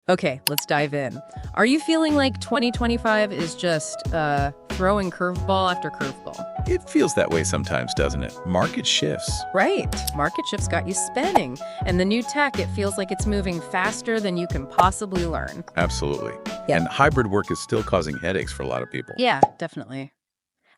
Okay, let's dive in. Are you feeling like 2025 is just throwing curveball after curveball? It feels that way sometimes, doesn't it? Market shifts. Right. Market shifts got you spinning. And the new tech, it feels like it's moving faster than you can possibly learn. Absolutely. Yeah. And hybrid work is still causing headaches for a lot of people. Yeah, definitely.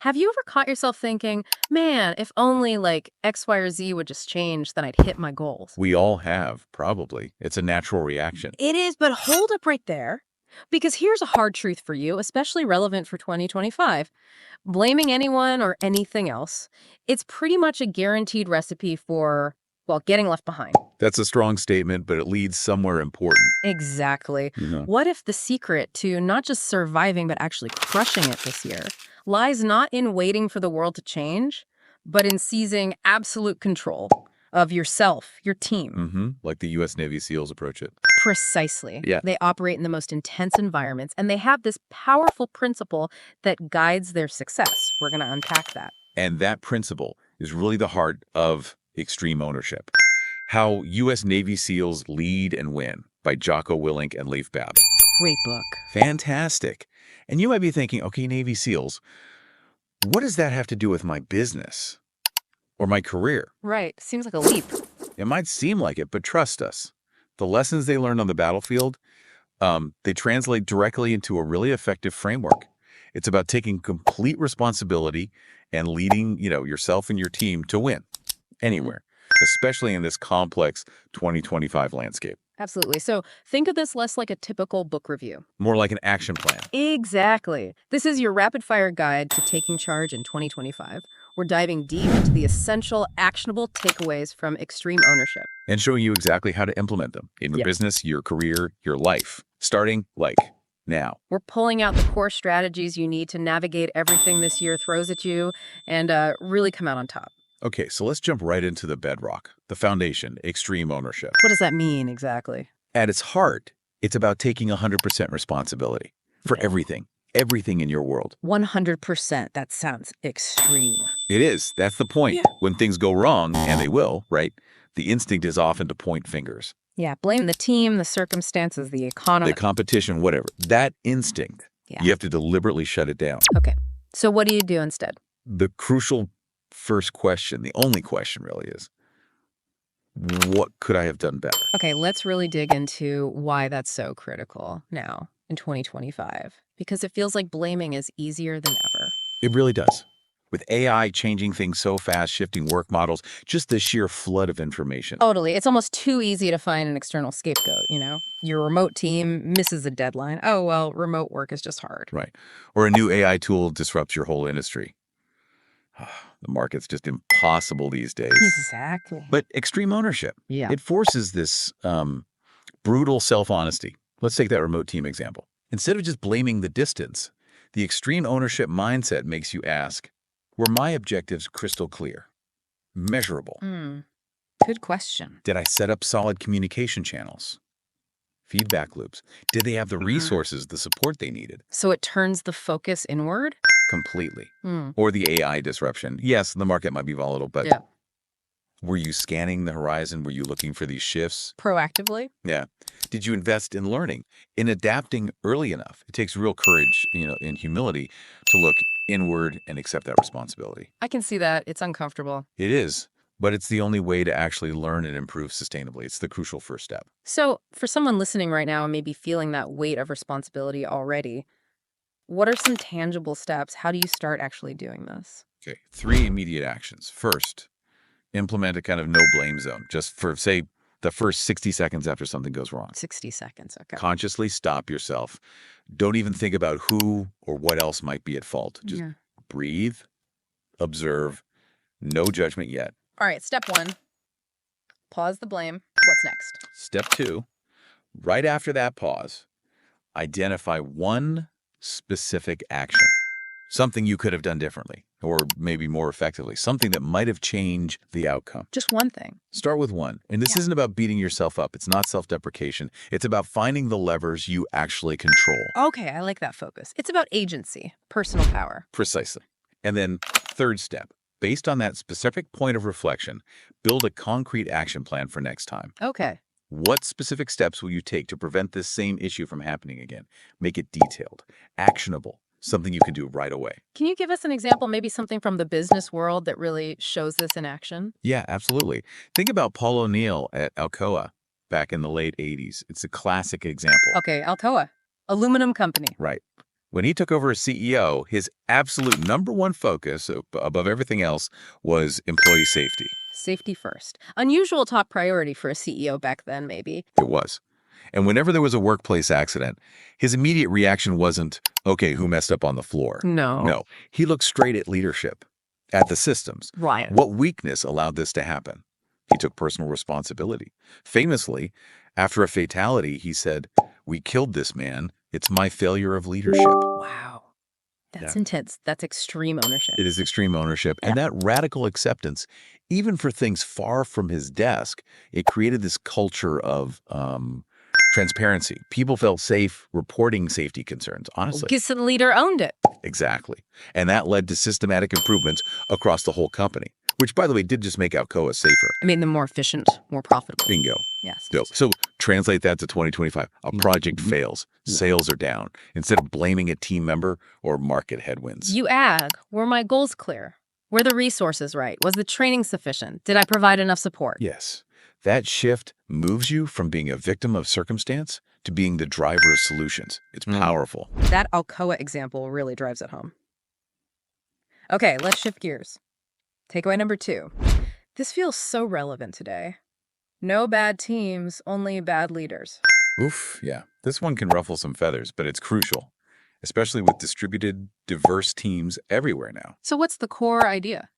Have you ever caught yourself thinking, man, if only like X, Y, or Z would just change, then I'd hit my goals? We all have, probably. It's a natural reaction. It is, but hold up right there. Because here's a hard truth for you, especially relevant for 2025. Blaming anyone or anything else, it's pretty much a guaranteed recipe for, well, getting left behind. That's a strong statement, but it leads somewhere important. Exactly. Mhm. What if the secret to not just surviving, but actually crushing it this year lies not in waiting for the world to change, but in seizing absolute control of yourself, your team? Like the U.S. Navy SEALs approach it. Precisely. Yeah. They operate in the most intense environments, and they have this powerful principle that guides their success. We're going to unpack that. And that principle is really the heart of extreme ownership. How U.S. Navy SEALs Lead and Win by Jocko, Willink, and Leif Babin. Great book. Fantastic. And you might be thinking, okay, Navy SEALs, what does that have to do with my business or my career? Right. Seems like a leap. It might seem like it, but trust us. The lessons they learned on the battlefield, they translate directly into a really effective framework. It's about taking complete responsibility and leading, yourself and your team to win anywhere, especially in this complex 2025 landscape. Absolutely. So think of this less like a typical book review. More like an action plan. Exactly. This is your rapid-fire guide to taking charge in 2025. We're diving deep into the essential, actionable takeaways from extreme ownership. And showing you exactly how to implement them in your Yeah. business, your career, your life, starting now. We're pulling out the core strategies you need to navigate everything this year throws at you and really come out on top. Okay, so let's jump right into the bedrock, the foundation, extreme ownership. What does that mean exactly? At its heart, it's about taking 100% responsibility for everything in your world. 100%. That sounds extreme. It is. That's the point. Yeah. When things go wrong, and they will, right? The instinct is often to point fingers. Yeah, blame the team, the circumstances, the economy. The competition, whatever. That instinct, Yeah. you have to deliberately shut it down. Okay. So what do you do instead? The crucial first question, the only question really is, what could I have done better? Okay, let's really dig into why that's so critical now in 2025, because it feels like blaming is easier than ever. It really does. With AI changing things so fast, shifting work models, just the sheer flood of information. Totally. It's almost too easy to find an external scapegoat, you know? Your remote team misses a deadline. Oh, well, remote work is just hard. Right. Or a new AI tool disrupts your whole industry. The market's just impossible these days. Exactly. But extreme ownership, Yeah. it forces this brutal self-honesty. Let's take that remote team example. Instead of just blaming the distance, the extreme ownership mindset makes you ask, were my objectives crystal clear, measurable? Good question. Did I set up solid communication channels, feedback loops? Did they have the resources, the support they needed? So it turns the focus inward? Completely. Or the AI disruption. Yes, the market might be volatile, but Yeah. were you scanning the horizon? Were you looking for these shifts? Proactively? Yeah. Did you invest in learning, in adapting early enough? It takes real courage, and humility to look inward and accept that responsibility. I can see that. It's uncomfortable. It is, but it's the only way to actually learn and improve sustainably. It's the crucial first step. So for someone listening right now and maybe feeling that weight of responsibility already, what are some tangible steps? How do you start actually doing this? Okay, 3 immediate actions. First, implement a kind of no-blame zone, just for, say, the first 60 seconds after something goes wrong. 60 seconds. Okay. Consciously stop yourself. Don't even think about who or what else might be at fault. Just breathe, observe, no judgment yet. All right. Step 1, pause the blame. What's next? Step 2, right after that pause, identify one specific action. Something you could have done differently, or maybe more effectively, something that might have changed the outcome. Just one thing. Start with one. And this isn't about beating yourself up. It's not self-deprecation. It's about finding the levers you actually control. Okay. I like that focus. It's about agency, personal power. Precisely. And then third step, based on that specific point of reflection, build a concrete action plan for next time. Okay. What specific steps will you take to prevent this same issue from happening again? Make it detailed, actionable, something you can do right away. Can you give us an example, maybe something from the business world that really shows this in action? Yeah, absolutely. Think about Paul O'Neill at Alcoa back in the late 80s. It's a classic example. Okay, Alcoa, aluminum company. Right. When he took over as CEO, his absolute number one focus above everything else was employee safety. Safety first. Unusual top priority for a CEO back then, maybe. It was. And whenever there was a workplace accident, his immediate reaction wasn't, okay, who messed up on the floor? No. No, he looked straight at leadership, at the systems. Right. What weakness allowed this to happen? He took personal responsibility. Famously, after a fatality, he said, "We killed this man. It's my failure of leadership." Wow. That's Yeah. intense. That's extreme ownership. It is extreme ownership. And that radical acceptance, even for things far from his desk, it created this culture of transparency. People felt safe reporting safety concerns, honestly. Because the leader owned it. Exactly. And that led to systematic improvements across the whole company, which, by the way, did just make Alcoa safer. I mean, the more efficient, more profitable. Bingo. Yes. So translate that to 2025. A project fails. Sales are down. Instead of blaming a team member or market headwinds. You add, were my goals clear? Were the resources right? Was the training sufficient? Did I provide enough support? Yes. That shift moves you from being a victim of circumstance to being the driver of solutions. It's powerful. That Alcoa example really drives it home. Okay, let's shift gears. Takeaway number 2. This feels so relevant today. No bad teams, only bad leaders. Oof, yeah. This one can ruffle some feathers, but it's crucial, especially with distributed, diverse teams everywhere now. So what's the core idea?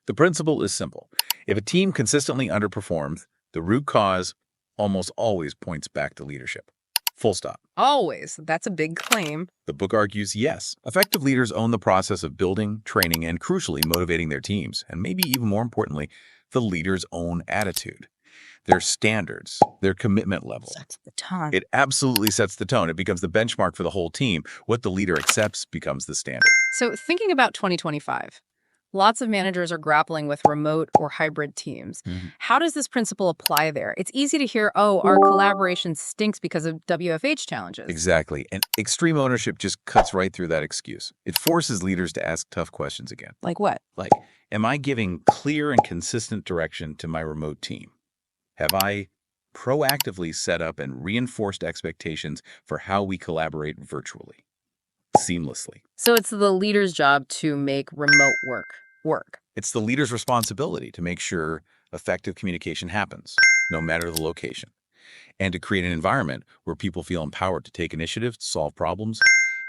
The principle is simple. If a team consistently underperforms, the root cause almost always points back to leadership. Full stop. Always. That's a big claim. The book argues yes. Effective leaders own the process of building, training, and crucially motivating their teams, and maybe even more importantly, the leader's own attitude, their standards, their commitment level. Sets the tone. It absolutely sets the tone. It becomes the benchmark for the whole team. What the leader accepts becomes the standard. So thinking about 2025, lots of managers are grappling with remote or hybrid teams. How does this principle apply there? It's easy to hear, oh, our collaboration stinks because of WFH challenges. Exactly. And extreme ownership just cuts right through that excuse. It forces leaders to ask tough questions again. Like what? Like, am I giving clear and consistent direction to my remote team? Have I proactively set up and reinforced expectations for how we collaborate virtually, seamlessly? So it's the leader's job to make remote work. It's the leader's responsibility to make sure effective communication happens, no matter the location, and to create an environment where people feel empowered to take initiative, solve problems,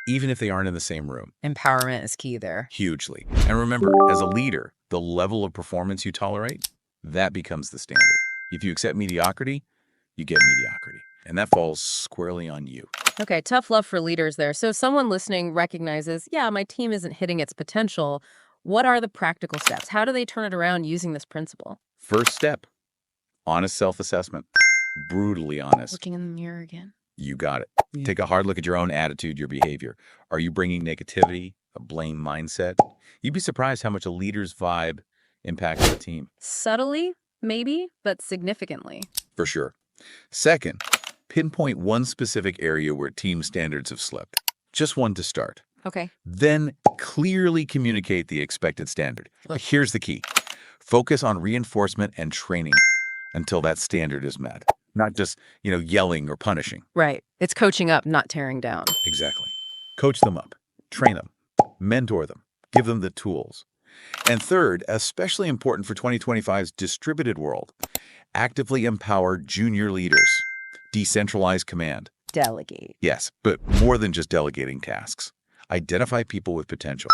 even if they aren't in the same room. Empowerment is key there. Hugely. And remember, as a leader, the level of performance you tolerate, that becomes the standard. If you accept mediocrity, you get mediocrity. And that falls squarely on you. Okay, tough love for leaders there. So if someone listening recognizes, yeah, my team isn't hitting its potential, what are the practical steps? How do they turn it around using this principle? First step, honest self-assessment. Brutally honest. Looking in the mirror again. You got it. Take a hard look at your own attitude, your behavior. Are you bringing negativity, a blame mindset? You'd be surprised how much a leader's vibe impacts the team. Subtly, maybe, but significantly. For sure. Second, pinpoint one specific area where team standards have slipped. Just one to start. Okay. Then clearly communicate the expected standard. Here's the key. Focus on reinforcement and training until that standard is met. Not just, yelling or punishing. Right. It's coaching up, not tearing down. Exactly. Coach them up, train them, mentor them, give them the tools. And third, especially important for 2025's distributed world, actively empower junior leaders. Decentralize command. Delegate. Yes, but more than just delegating tasks. Identify people with potential.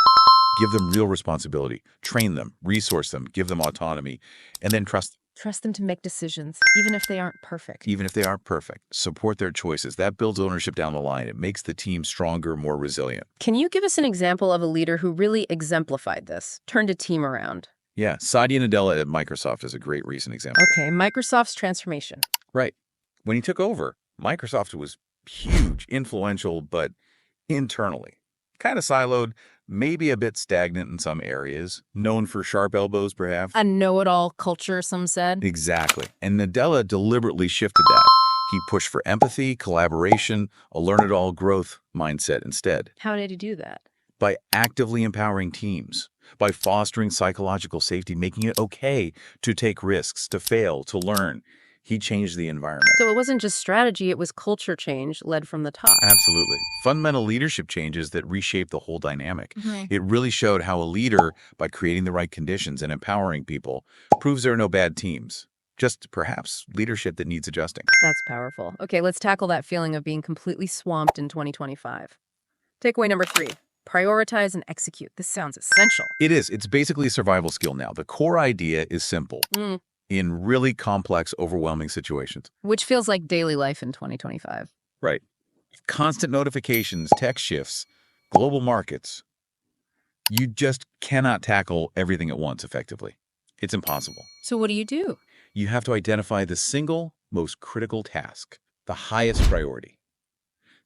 Give them real responsibility. Train them, resource them, give them autonomy, and then trust them. Trust them to make decisions, even if they aren't perfect. Even if they aren't perfect, support their choices. That builds ownership down the line. It makes the team stronger, more resilient. Can you give us an example of a leader who really exemplified this, turned a team around? Yeah, Satya Nadella at Microsoft is a great recent example. Okay, Microsoft's transformation. Right. When he took over, Microsoft was huge, influential, but internally, Kind of siloed, maybe a bit stagnant in some areas, known for sharp elbows, perhaps. A know-it-all culture, some said. Exactly. And Nadella deliberately shifted that. He pushed for empathy, collaboration, a learn-it-all growth mindset instead. How did he do that? By actively empowering teams, by fostering psychological safety, making it okay to take risks, to fail, to learn. He changed the environment. So it wasn't just strategy, it was culture change led from the top. Absolutely. Fundamental leadership changes that reshape the whole dynamic. Mhm. It really showed how a leader, by creating the right conditions and empowering people, proves there are no bad teams. Just perhaps leadership that needs adjusting. That's powerful. Okay, let's tackle that feeling of being completely swamped in 2025. Takeaway number 3. Prioritize and execute. This sounds essential. It is. It's basically a survival skill now. The core idea is simple. In really complex, overwhelming situations. Which feels like daily life in 2025. Right. Constant notifications, tech shifts, global markets. You just cannot tackle everything at once effectively. It's impossible. So what do you do? You have to identify the single most critical task, the highest priority.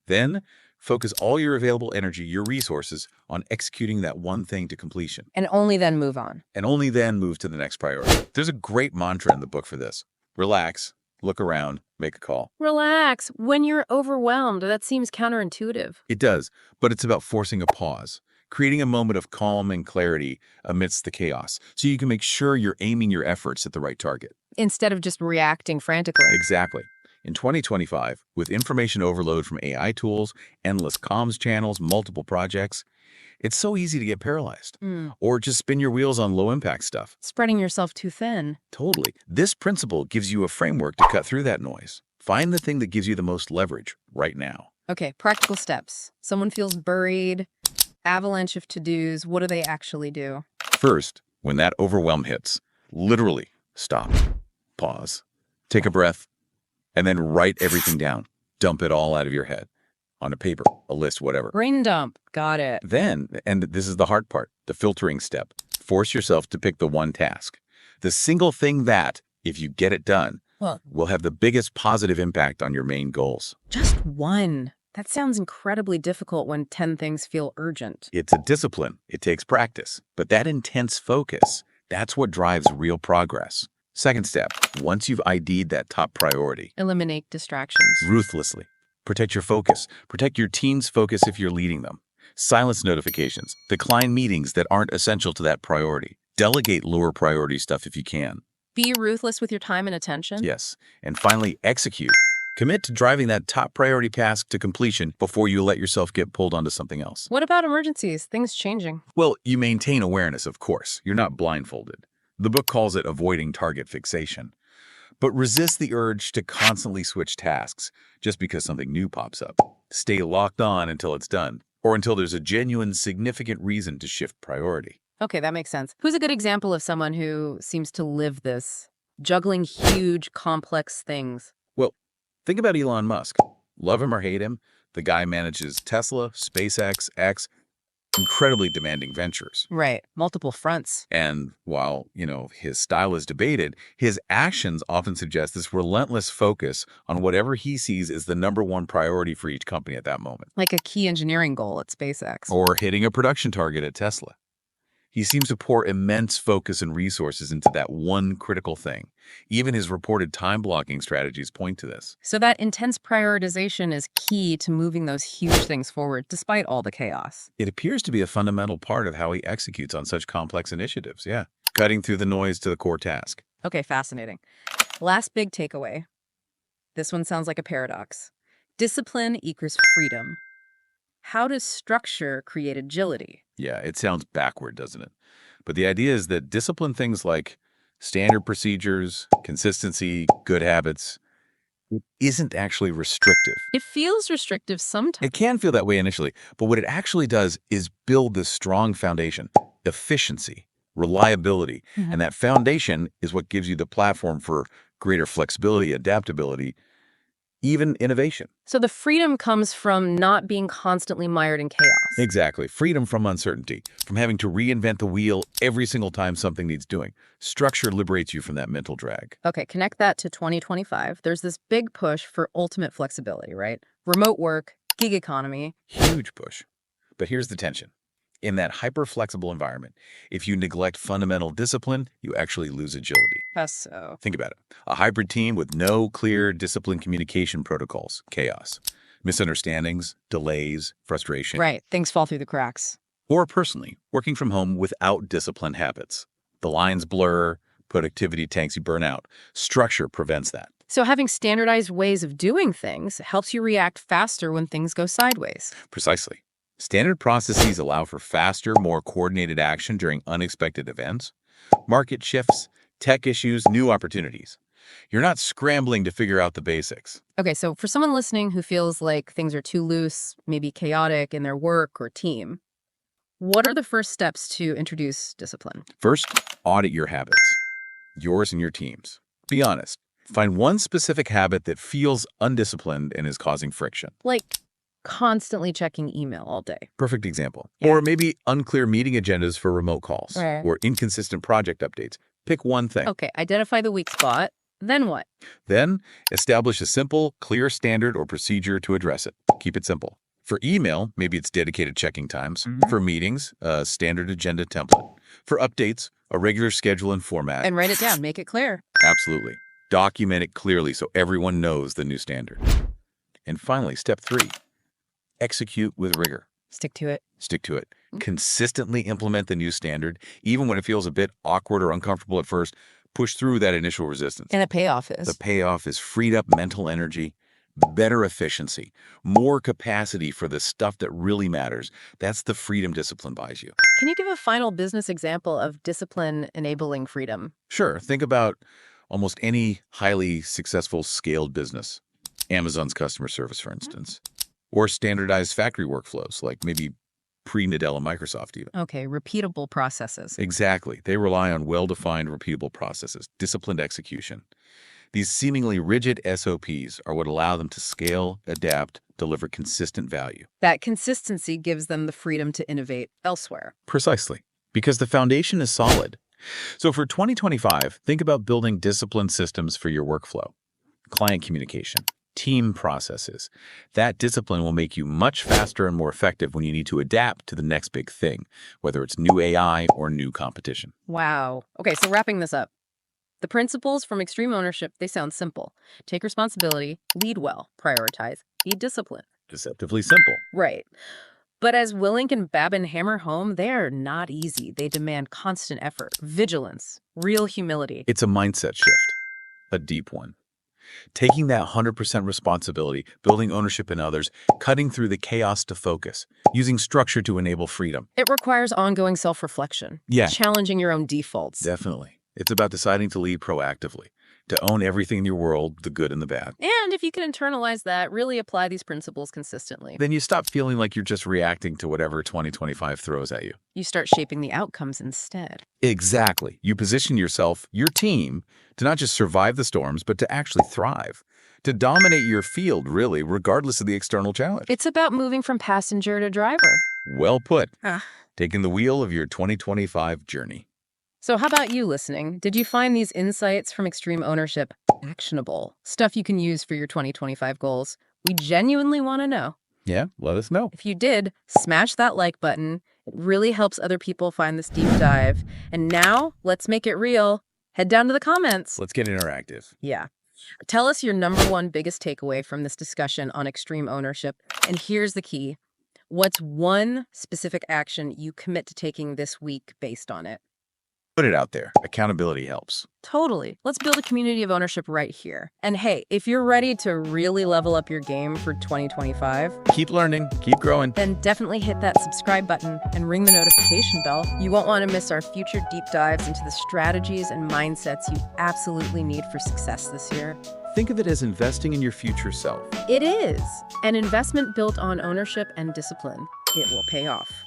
Then focus all your available energy, your resources, on executing that one thing to completion. And only then move on. And only then move to the next priority. There's a great mantra in the book for this. Relax, look around, make a call. Relax. When you're overwhelmed, that seems counterintuitive. It does, but it's about forcing a pause, creating a moment of calm and clarity amidst the chaos, so you can make sure you're aiming your efforts at the right target. Instead of just reacting frantically. Exactly. In 2025, with information overload from AI tools, endless comms channels, multiple projects, it's so easy to get paralyzed. Or just spin your wheels on low-impact stuff. Spreading yourself too thin. Totally. This principle gives you a framework to cut through that noise. Find the thing that gives you the most leverage right now. Okay, practical steps. Someone feels buried, avalanche of to-dos. What do they actually do? First, when that overwhelm hits, literally stop, pause, take a breath, and then write everything down. Dump it all out of your head on a paper, a list, whatever. Brain dump. Got it. Then, and this is the hard part, the filtering step, force yourself to pick the one task. The single thing that, if you get it done, will have the biggest positive impact on your main goals. Just one. That sounds incredibly difficult when 10 things feel urgent. It's a discipline. It takes practice. But that intense focus, that's what drives real progress. Second step, once you've ID'd that top priority, Eliminate distractions. ruthlessly. Protect your focus. Protect your team's focus if you're leading them. Silence notifications. Decline meetings that aren't essential to that priority. Delegate lower priority stuff if you can. Be ruthless with your time and attention. Yes. And finally, execute. Commit to driving that top priority task to completion before you let yourself get pulled onto something else. What about emergencies? Things changing. Well, you maintain awareness, of course. You're not blindfolded. The book calls it avoiding target fixation. But resist the urge to constantly switch tasks just because something new pops up. Stay locked on until it's done, or until there's a genuine, significant reason to shift priority. Okay, that makes sense. Who's a good example of someone who seems to live this, juggling huge, complex things? Well, think about Elon Musk. Love him or hate him, the guy manages Tesla, SpaceX, X, incredibly demanding ventures. Right. Multiple fronts. And while, his style is debated, his actions often suggest this relentless focus on whatever he sees as the number one priority for each company at that moment. Like a key engineering goal at SpaceX. Or hitting a production target at Tesla. He seems to pour immense focus and resources into that one critical thing. Even his reported time-blocking strategies point to this. So that intense prioritization is key to moving those huge things forward, despite all the chaos. It appears to be a fundamental part of how he executes on such complex initiatives, yeah. Cutting through the noise to the core task. Okay, fascinating. Last big takeaway. This one sounds like a paradox. Discipline equals freedom. How does structure create agility? Yeah, it sounds backward, doesn't it? But the idea is that discipline things like standard procedures, consistency, good habits, it isn't actually restrictive. It feels restrictive sometimes. It can feel that way initially, but what it actually does is build this strong foundation, efficiency, reliability, and that foundation is what gives you the platform for greater flexibility, adaptability, even innovation. So the freedom comes from not being constantly mired in chaos. Exactly. Freedom from uncertainty, from having to reinvent the wheel every single time something needs doing. Structure liberates you from that mental drag. Okay, connect that to 2025. There's this big push for ultimate flexibility, right? Remote work, gig economy. Huge push. But here's the tension. In that hyper-flexible environment, if you neglect fundamental discipline, you actually lose agility. That's so. Think about it. A hybrid team with no clear disciplined communication protocols, chaos, misunderstandings, delays, frustration. Right. Things fall through the cracks. Or personally, working from home without disciplined habits. The lines blur, productivity tanks you burn out. Structure prevents that. So having standardized ways of doing things helps you react faster when things go sideways. Precisely. Standard processes allow for faster, more coordinated action during unexpected events, market shifts, tech issues, new opportunities. You're not scrambling to figure out the basics. Okay, so for someone listening who feels like things are too loose, maybe chaotic in their work or team, what are the first steps to introduce discipline? First, audit your habits, yours and your team's. Be honest. Find one specific habit that feels undisciplined and is causing friction. Like constantly checking email all day. Perfect example. Yeah. Or maybe unclear meeting agendas for remote calls, Right. or inconsistent project updates. Pick one thing. Okay, identify the weak spot. Then what? Then, establish a simple, clear standard or procedure to address it. Keep it simple. For email, maybe it's dedicated checking times. For meetings, a standard agenda template. For updates, a regular schedule and format. And write it down. Make it clear. Absolutely. Document it clearly so everyone knows the new standard. And finally, step 3. Execute with rigor. Stick to it. Stick to it. Consistently implement the new standard, even when it feels a bit awkward or uncomfortable at first. Push through that initial resistance. And the payoff is? The payoff is freed up mental energy, better efficiency, more capacity for the stuff that really matters. That's the freedom discipline buys you. Can you give a final business example of discipline enabling freedom? Sure, think about almost any highly successful scaled business. Amazon's customer service, for instance. Or standardized factory workflows, like maybe pre-Nadella Microsoft even. Okay, repeatable processes. Exactly. They rely on well-defined, repeatable processes, disciplined execution. These seemingly rigid SOPs are what allow them to scale, adapt, deliver consistent value. That consistency gives them the freedom to innovate elsewhere. Precisely. Because the foundation is solid. So for 2025, think about building disciplined systems for your workflow. Client communication, team processes. That discipline will make you much faster and more effective when you need to adapt to the next big thing, whether it's new AI or new competition. Wow. Okay, so wrapping this up. The principles from extreme ownership, they sound simple. Take responsibility, lead well, prioritize, be disciplined. Deceptively simple. Right. But as Willink and Babin hammer home, they are not easy. They demand constant effort, vigilance, real humility. It's a mindset shift, a deep one. Taking that 100% responsibility, building ownership in others, cutting through the chaos to focus, using structure to enable freedom. It requires ongoing self-reflection, Yeah. challenging your own defaults. Definitely. It's about deciding to lead proactively, to own everything in your world, the good and the bad. And if you can internalize that, really apply these principles consistently. Then you stop feeling like you're just reacting to whatever 2025 throws at you. You start shaping the outcomes instead. Exactly. You position yourself, your team, to not just survive the storms, but to actually thrive, to dominate your field, really, regardless of the external challenge. It's about moving from passenger to driver. Well put. Ah. Taking the wheel of your 2025 journey. So how about you listening? Did you find these insights from extreme ownership actionable? Stuff you can use for your 2025 goals? We genuinely want to know. Yeah, let us know. If you did, smash that like button. It really helps other people find this deep dive. And now, let's make it real. Head down to the comments. Let's get interactive. Yeah. Tell us your #1 biggest takeaway from this discussion on extreme ownership. And here's the key. What's one specific action you commit to taking this week based on it? Put it out there. Accountability helps. Totally. Let's build a community of ownership right here. And hey, if you're ready to really level up your game for 2025, Keep learning, keep growing. then definitely hit that subscribe button and ring the notification bell. You won't want to miss our future deep dives into the strategies and mindsets you absolutely need for success this year. Think of it as investing in your future self. It is an investment built on ownership and discipline. It will pay off.